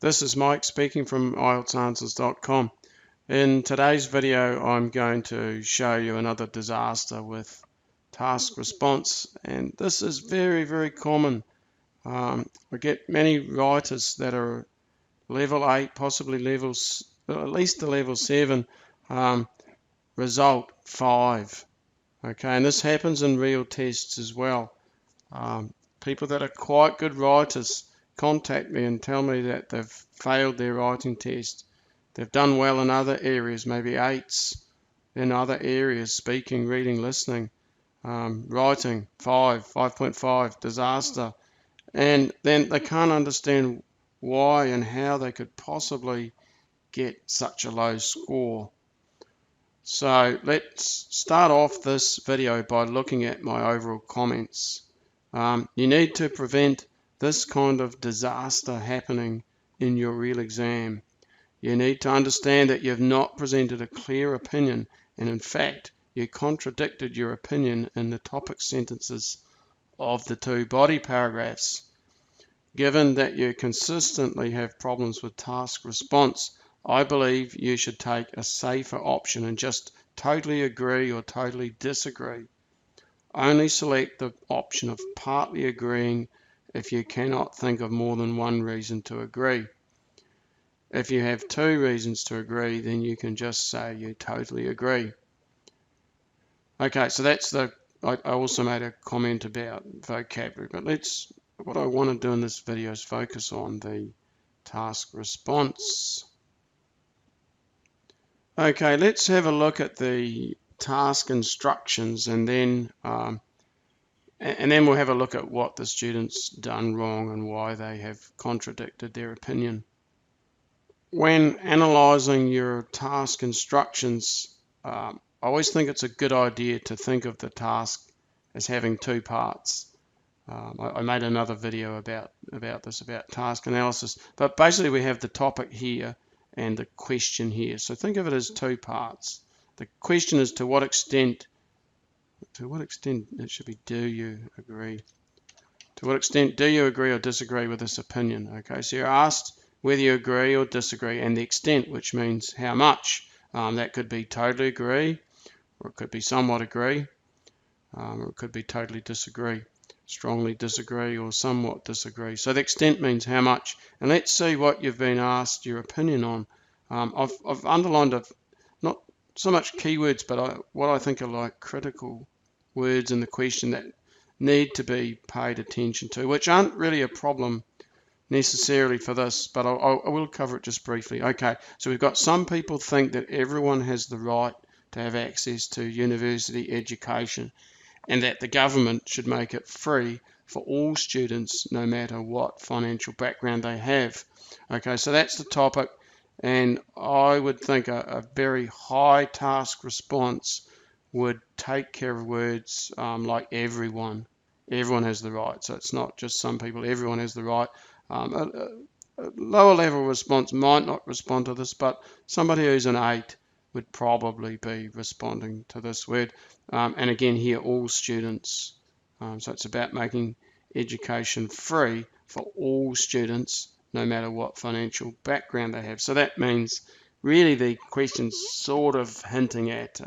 This is Mike speaking from IELTSAnswers.com. In today's video, I'm going to show you another disaster with task response, and this is very, very common. I get many writers that are level 8, possibly levels, at least the level 7, result 5. Okay, and this happens in real tests as well. People that are quite good writers contact me and tell me that they've failed their writing test. They've done well in other areas, maybe 8s in other areas, speaking, reading, listening, writing, 5.5, disaster. And then they can't understand why and how they could possibly get such a low score. So let's start off this video by looking at my overall comments. You need to prevent this kind of disaster happening in your real exam. You need to understand that you've not presented a clear opinion, and in fact you contradicted your opinion in the topic sentences of the 2 body paragraphs. Given that you consistently have problems with task response, I believe you should take a safer option and just totally agree or totally disagree. Only select the option of partly agreeing if you cannot think of more than one reason to agree. If you have 2 reasons to agree, then you can just say you totally agree. Okay, so that's I also made a comment about vocabulary, but what I want to do in this video is focus on the task response. Okay, let's have a look at the task instructions, and then we'll have a look at what the student's done wrong and why they have contradicted their opinion. When analysing your task instructions, I always think it's a good idea to think of the task as having 2 parts. I made another video about this, about task analysis, but basically we have the topic here and the question here. So think of it as 2 parts. The question is to what extent it should be, do you agree? To what extent do you agree or disagree with this opinion? Okay, so you're asked whether you agree or disagree, and the extent, which means how much. That could be totally agree, or it could be somewhat agree, or it could be totally disagree, strongly disagree, or somewhat disagree. So the extent means how much. And let's see what you've been asked your opinion on. I've underlined not so much keywords, but what I think are like critical words in the question that need to be paid attention to, which aren't really a problem necessarily for this, but I will cover it just briefly. Okay, so we've got some people think that everyone has the right to have access to university education, and that the government should make it free for all students, no matter what financial background they have. Okay, so that's the topic, and I would think a very high task response would take care of words like everyone. Everyone has the right, so it's not just some people, everyone has the right. A lower level response might not respond to this, but somebody who's an 8 would probably be responding to this word. And again here, all students. So it's about making education free for all students, no matter what financial background they have. So that means really the question's sort of hinting at,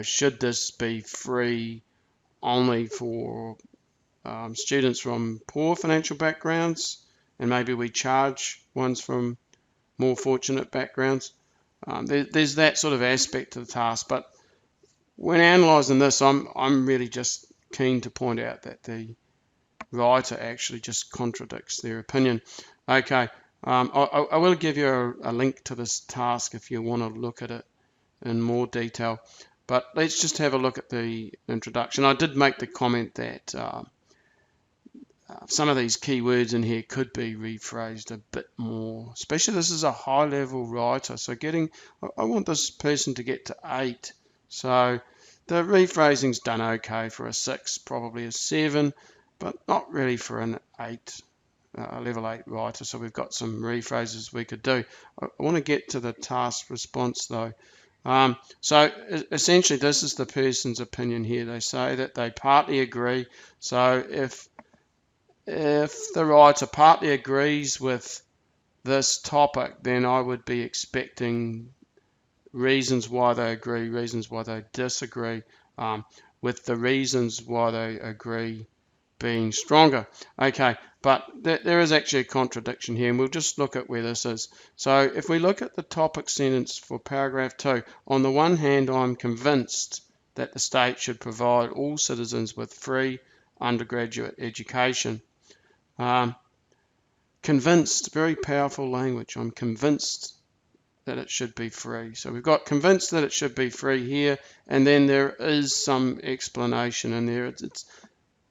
should this be free only for students from poor financial backgrounds, and maybe we charge ones from more fortunate backgrounds. There's that sort of aspect to the task, but when analysing this, I'm really just keen to point out that the writer actually just contradicts their opinion. Okay, I will give you a link to this task if you want to look at it in more detail, but let's just have a look at the introduction. I did make the comment that some of these keywords in here could be rephrased a bit more, especially this is a high level writer, so I want this person to get to 8, so the rephrasing's done okay for a 6, probably a 7, but not really for an 8, level 8 writer. So we've got some rephrases we could do. I want to get to the task response though. So essentially this is the person's opinion here. They say that they partly agree. So if the writer partly agrees with this topic, then I would be expecting reasons why they agree, reasons why they disagree, with the reasons why they agree being stronger. Okay, but there is actually a contradiction here, and we'll just look at where this is. So if we look at the topic sentence for paragraph 2, on the one hand, I'm convinced that the state should provide all citizens with free undergraduate education. Convinced, very powerful language. I'm convinced that it should be free. So we've got convinced that it should be free here, and then there is some explanation in there.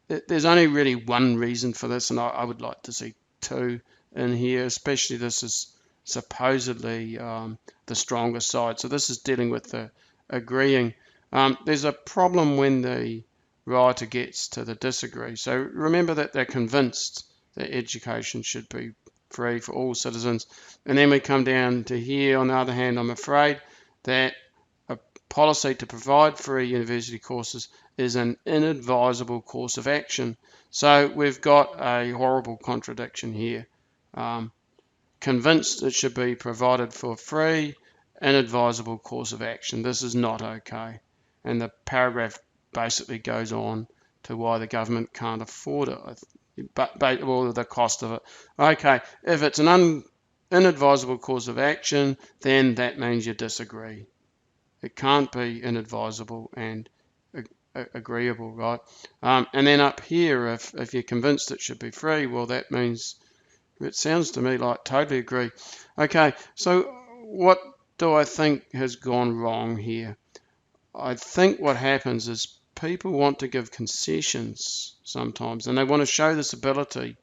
There's only really one reason for this, and I would like to see two in here, especially this is supposedly the stronger side. So this is dealing with the agreeing. There's a problem when the writer gets to the disagree. So remember that they're convinced that education should be free for all citizens. And then we come down to here, on the other hand, I'm afraid that a policy to provide free university courses is an inadvisable course of action. So we've got a horrible contradiction here. Convinced it should be provided for free, inadvisable course of action. This is not okay. And the paragraph basically goes on to why the government can't afford it, but the cost of it. Okay, if it's an inadvisable course of action, then that means you disagree. It can't be inadvisable and agreeable, right? And then up here, if you're convinced it should be free, well, that means, it sounds to me like totally agree. Okay, so what do I think has gone wrong here? I think what happens is people want to give concessions sometimes, and they want to show this ability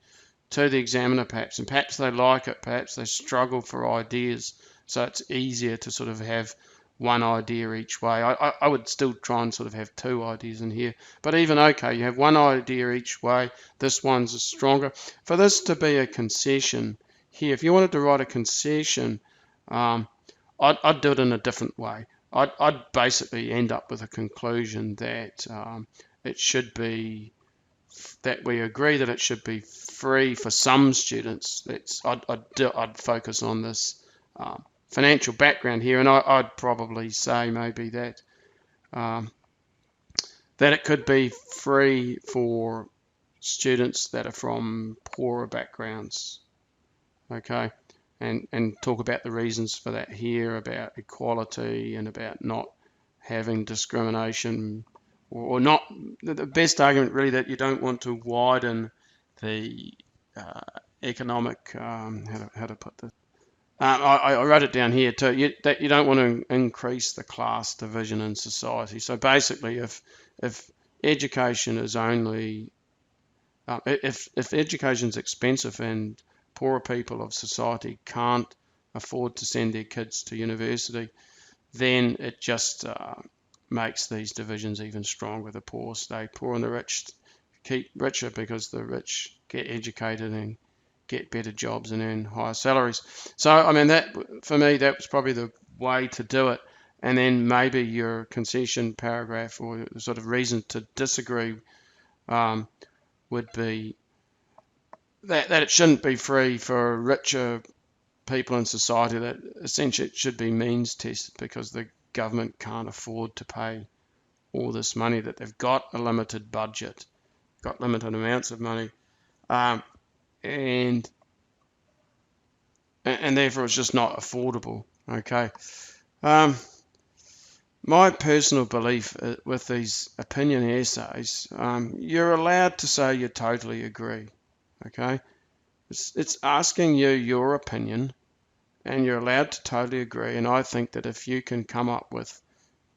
to the examiner perhaps, and perhaps they like it, perhaps they struggle for ideas, so it's easier to sort of have one idea each way. I would still try and sort of have two ideas in here, but even okay, you have one idea each way, this one's stronger. For this to be a concession here, if you wanted to write a concession, I'd do it in a different way. I'd basically end up with a conclusion that it should be, that we agree that it should be free for some students. I'd focus on this financial background here, and I'd probably say maybe that that it could be free for students that are from poorer backgrounds. Okay. And talk about the reasons for that here, about equality and about not having discrimination, or not. The best argument really that you don't want to widen the economic, how to put this. I wrote it down here too, that you don't want to increase the class division in society. So basically, if education is only, if education is expensive and poorer people of society can't afford to send their kids to university, then it just makes these divisions even stronger. The poor stay poor and the rich keep richer because the rich get educated and get better jobs and earn higher salaries. So, I mean, that for me, that was probably the way to do it. And then maybe your concession paragraph or sort of reason to disagree would be that it shouldn't be free for richer people in society, that essentially it should be means tested because the government can't afford to pay all this money, that they've got a limited budget, got limited amounts of money, and therefore it's just not affordable. Okay. My personal belief with these opinion essays, you're allowed to say you totally agree. Okay, it's asking you your opinion, and you're allowed to totally agree. And I think that if you can come up with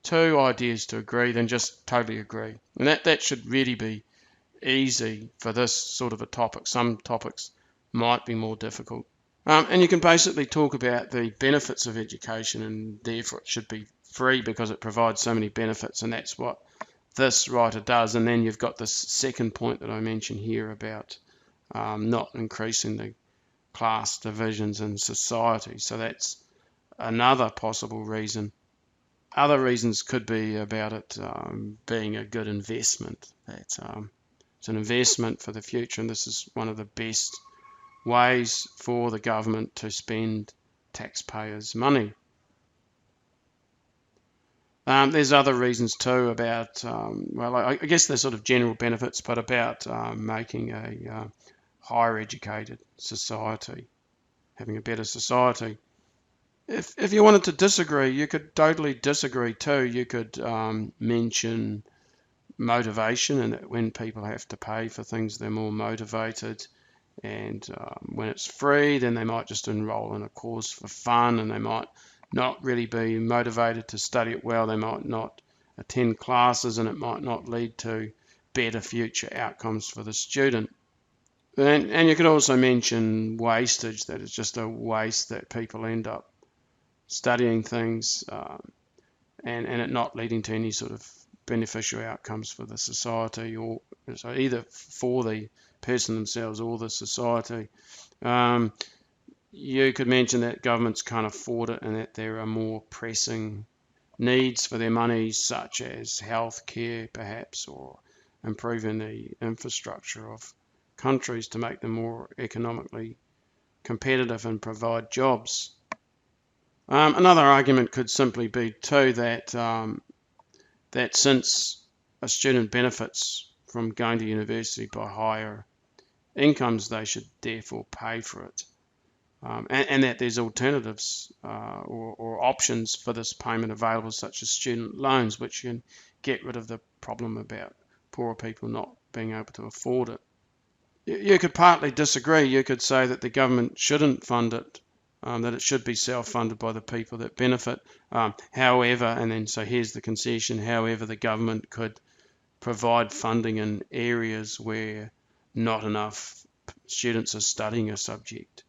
two ideas to agree, then just totally agree. And that should really be easy for this sort of a topic. Some topics might be more difficult. And you can basically talk about the benefits of education, and therefore it should be free because it provides so many benefits, and that's what this writer does. And then you've got this second point that I mentioned here about not increasing the class divisions in society. So that's another possible reason. Other reasons could be about it being a good investment. That it's an investment for the future, and this is one of the best ways for the government to spend taxpayers' money. There's other reasons too about, well, I guess they're sort of general benefits, but about making a higher educated society, having a better society. If you wanted to disagree, you could totally disagree too. You could mention motivation, and that when people have to pay for things, they're more motivated. And when it's free, then they might just enroll in a course for fun, and they might not really be motivated to study it well. They might not attend classes, and it might not lead to better future outcomes for the student. And you could also mention wastage, that it's just a waste that people end up studying things and it not leading to any sort of beneficial outcomes for the society, or so either for the person themselves or the society. You could mention that governments can't afford it, and that there are more pressing needs for their money, such as health care perhaps, or improving the infrastructure of countries to make them more economically competitive and provide jobs. Another argument could simply be too that that since a student benefits from going to university by higher incomes, they should therefore pay for it, and that there's alternatives or options for this payment available, such as student loans, which can get rid of the problem about poorer people not being able to afford it. You could partly disagree. You could say that the government shouldn't fund it, that it should be self-funded by the people that benefit. However, and then so here's the concession, however, the government could provide funding in areas where not enough students are studying a subject.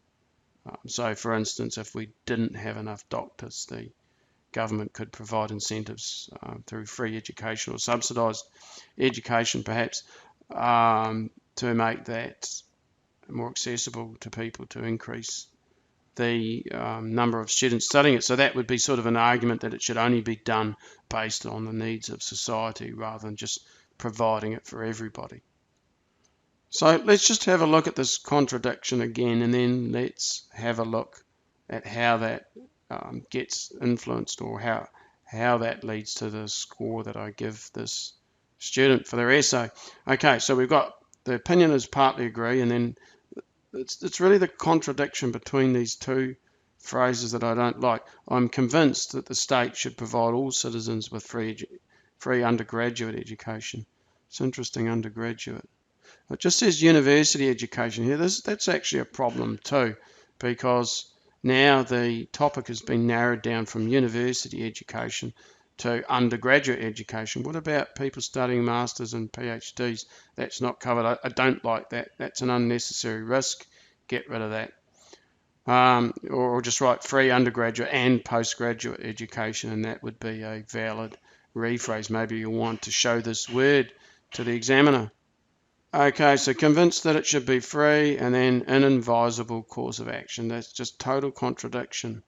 So for instance, if we didn't have enough doctors, the government could provide incentives through free education or subsidised education perhaps, to make that more accessible to people, to increase the number of students studying it. So that would be sort of an argument that it should only be done based on the needs of society rather than just providing it for everybody. So let's just have a look at this contradiction again, and then let's have a look at how that gets influenced, or how that leads to the score that I give this student for their essay. Okay, so we've got the opinion is partly agree, and then it's really the contradiction between these two phrases that I don't like. I'm convinced that the state should provide all citizens with free undergraduate education. It's interesting, undergraduate. It just says university education here. That's actually a problem too, because now the topic has been narrowed down from university education to undergraduate education. What about people studying masters and PhDs? That's not covered. I don't like that. That's an unnecessary risk. Get rid of that. Or just write free undergraduate and postgraduate education, and that would be a valid rephrase. Maybe you want to show this word to the examiner. Okay, so convinced that it should be free, and then an inadvisable course of action. That's just total contradiction.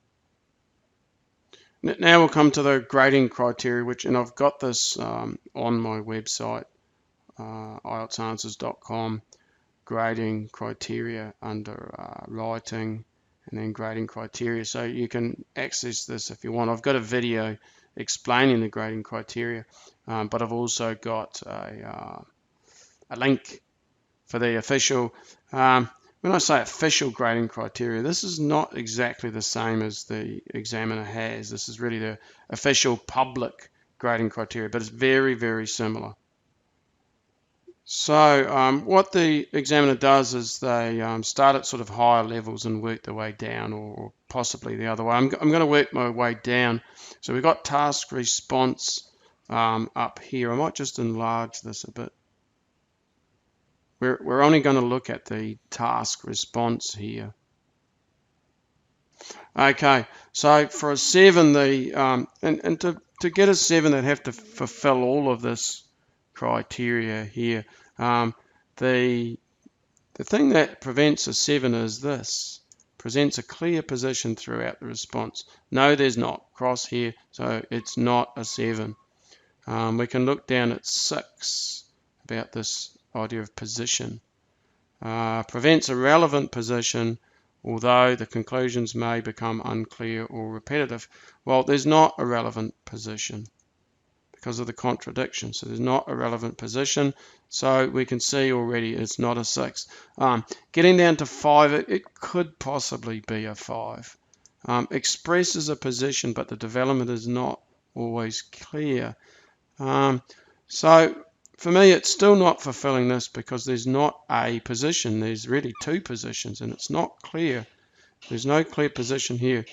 Now we'll come to the grading criteria, and I've got this on my website, IELTSanswers.com, grading criteria under writing, and then grading criteria. So you can access this if you want. I've got a video explaining the grading criteria, but I've also got a link for the official. When I say official grading criteria, this is not exactly the same as the examiner has. This is really the official public grading criteria, but it's very, very similar. So what the examiner does is they start at sort of higher levels and work their way down, or possibly the other way. I'm going to work my way down. So we've got task response up here. I might just enlarge this a bit. We're only going to look at the task response here. Okay, so for a 7, and to get a 7, they'd have to fulfill all of this criteria here. The thing that prevents a 7 is this: presents a clear position throughout the response. No, there's not. Cross here, so it's not a 7. We can look down at 6 about this idea of position. prevents a relevant position, although the conclusions may become unclear or repetitive. Well, there's not a relevant position because of the contradiction. So there's not a relevant position. So we can see already it's not a 6. Getting down to 5, it could possibly be a 5. Expresses a position, but the development is not always clear. So for me, it's still not fulfilling this because there's not a position. There's really 2 positions, and it's not clear. There's no clear position here.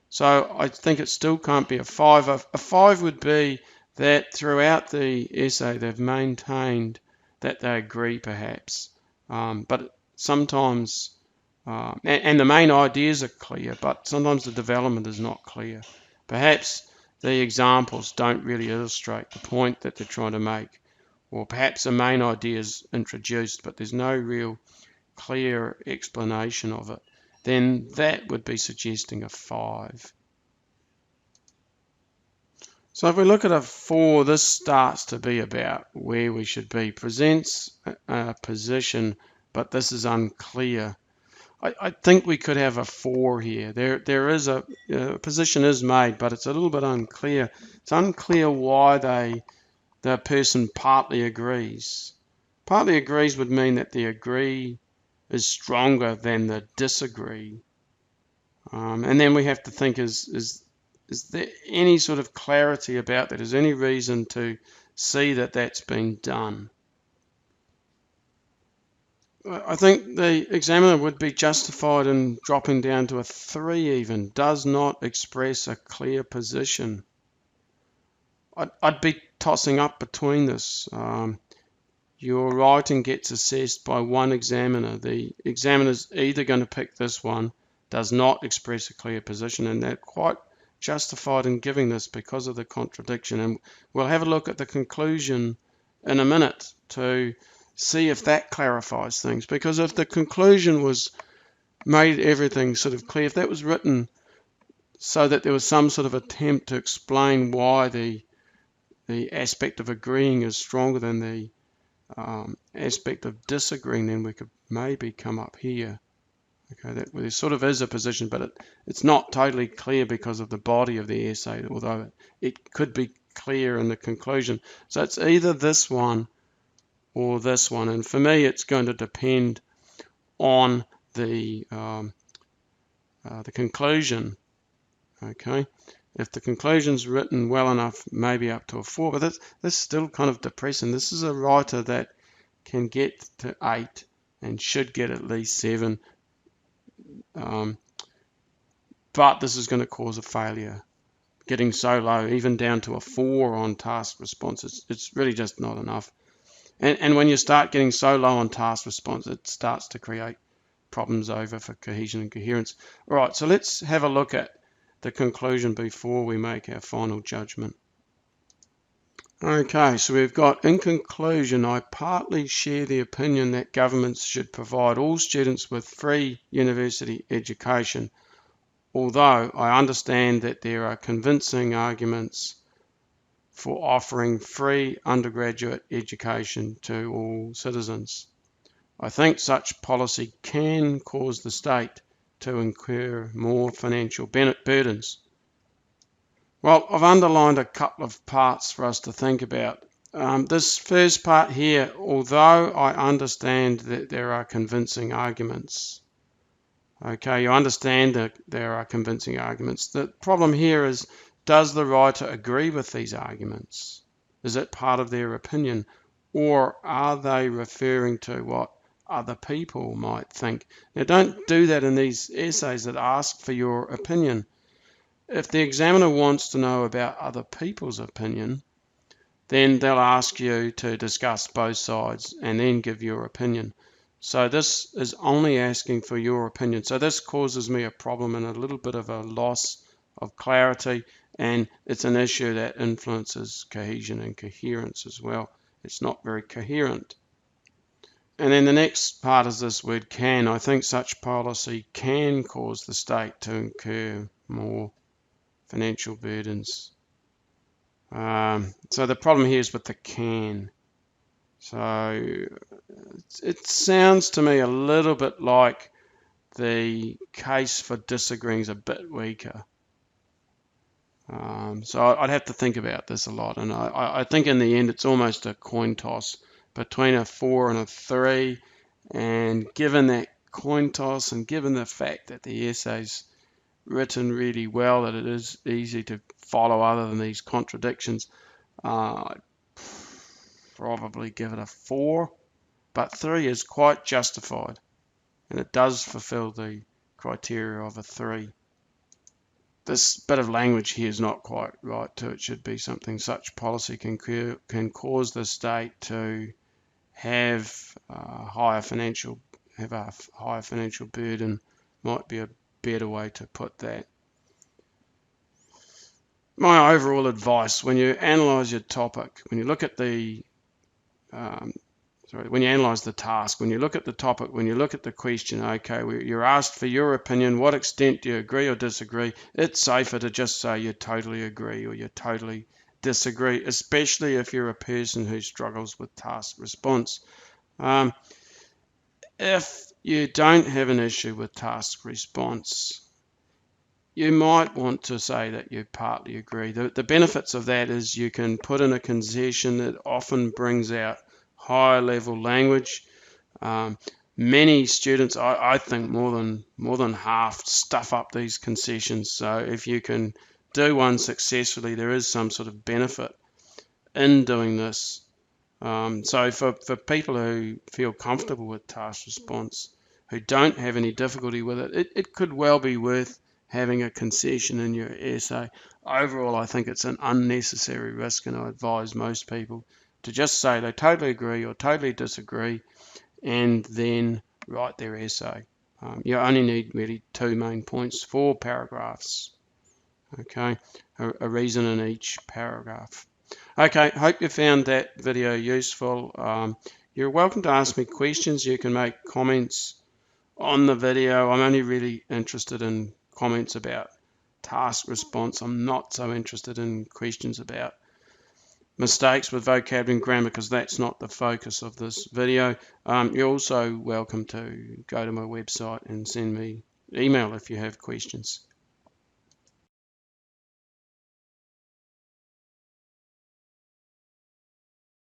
So I think it still can't be a 5. A 5 would be that throughout the essay they've maintained that they agree perhaps, but sometimes, and the main ideas are clear, but sometimes the development is not clear. Perhaps the examples don't really illustrate the point that they're trying to make, or perhaps the main idea is introduced but there's no real clear explanation of it. Then that would be suggesting a 5. So if we look at a 4, this starts to be about where we should be. Presents a position, but this is unclear. I think we could have a 4 here. There is a position is made, but it's a little bit unclear. It's unclear why the person partly agrees. Partly agrees would mean that the agree is stronger than the disagree. And then we have to think, is there any sort of clarity about that? Is there any reason to see that that's been done? I think the examiner would be justified in dropping down to a 3 even. Does not express a clear position. I'd be tossing up between this. Your writing gets assessed by one examiner. The examiner's either going to pick this one, does not express a clear position, and they're quite justified in giving this because of the contradiction. And we'll have a look at the conclusion in a minute to see if that clarifies things, because if the conclusion was made everything sort of clear, if that was written so that there was some sort of attempt to explain why the aspect of agreeing is stronger than the aspect of disagreeing, then we could maybe come up here. Okay, that there sort of is a position, but it's not totally clear because of the body of the essay, although it could be clear in the conclusion. So it's either this one or this one, and for me it's going to depend on the conclusion. Okay, if the conclusion's written well enough, maybe up to a 4, but this is still kind of depressing. This is a writer that can get to 8 and should get at least 7. But this is going to cause a failure. Getting so low, even down to a 4 on task response, it's really just not enough. And when you start getting so low on task response, it starts to create problems over for cohesion and coherence. All right, so let's have a look at the conclusion before we make our final judgment. Okay, so we've got, in conclusion, I partly share the opinion that governments should provide all students with free university education, although I understand that there are convincing arguments for offering free undergraduate education to all citizens. I think such policy can cause the state to incur more financial burdens. Well, I've underlined a couple of parts for us to think about. This first part here, although I understand that there are convincing arguments. Okay, you understand that there are convincing arguments. The problem here is, does the writer agree with these arguments? Is it part of their opinion? Or are they referring to what other people might think? Now, don't do that in these essays that ask for your opinion. If the examiner wants to know about other people's opinion, then they'll ask you to discuss both sides and then give your opinion. So this is only asking for your opinion. So this causes me a problem and a little bit of a loss of clarity, and it's an issue that influences cohesion and coherence as well. It's not very coherent. And then the next part is this word can. I think such policy can cause the state to incur more financial burdens. So the problem here is with the can. So it sounds to me a little bit like the case for disagreeing is a bit weaker. So I'd have to think about this a lot, and I think in the end it's almost a coin toss between a 4 and a 3, and given that coin toss and given the fact that the essay's written really well, that it is easy to follow other than these contradictions, I'd probably give it a 4, but 3 is quite justified, and it does fulfill the criteria of a 3. This bit of language here is not quite right too. It should be something such policy can cause the state to have a higher financial burden, might be a better way to put that. My overall advice when you analyze your topic, when you look at the when you analyze the task, when you look at the topic, when you look at the question, okay, you're asked for your opinion, what extent do you agree or disagree? It's safer to just say you totally agree or you totally disagree, especially if you're a person who struggles with task response. If you don't have an issue with task response, you might want to say that you partly agree. The benefits of that is you can put in a concession that often brings out higher level language. Many students, I think more than half, stuff up these concessions. So if you can do one successfully, there is some sort of benefit in doing this. So for people who feel comfortable with task response, who don't have any difficulty with it, it could well be worth having a concession in your essay. Overall, I think it's an unnecessary risk, and I advise most people to just say they totally agree or totally disagree, and then write their essay. You only need really 2 main points, 4 paragraphs. Okay, a reason in each paragraph. Okay, hope you found that video useful. You're welcome to ask me questions. You can make comments on the video. I'm only really interested in comments about task response. I'm not so interested in questions about mistakes with vocabulary and grammar, because that's not the focus of this video. You're also welcome to go to my website and send me email if you have questions.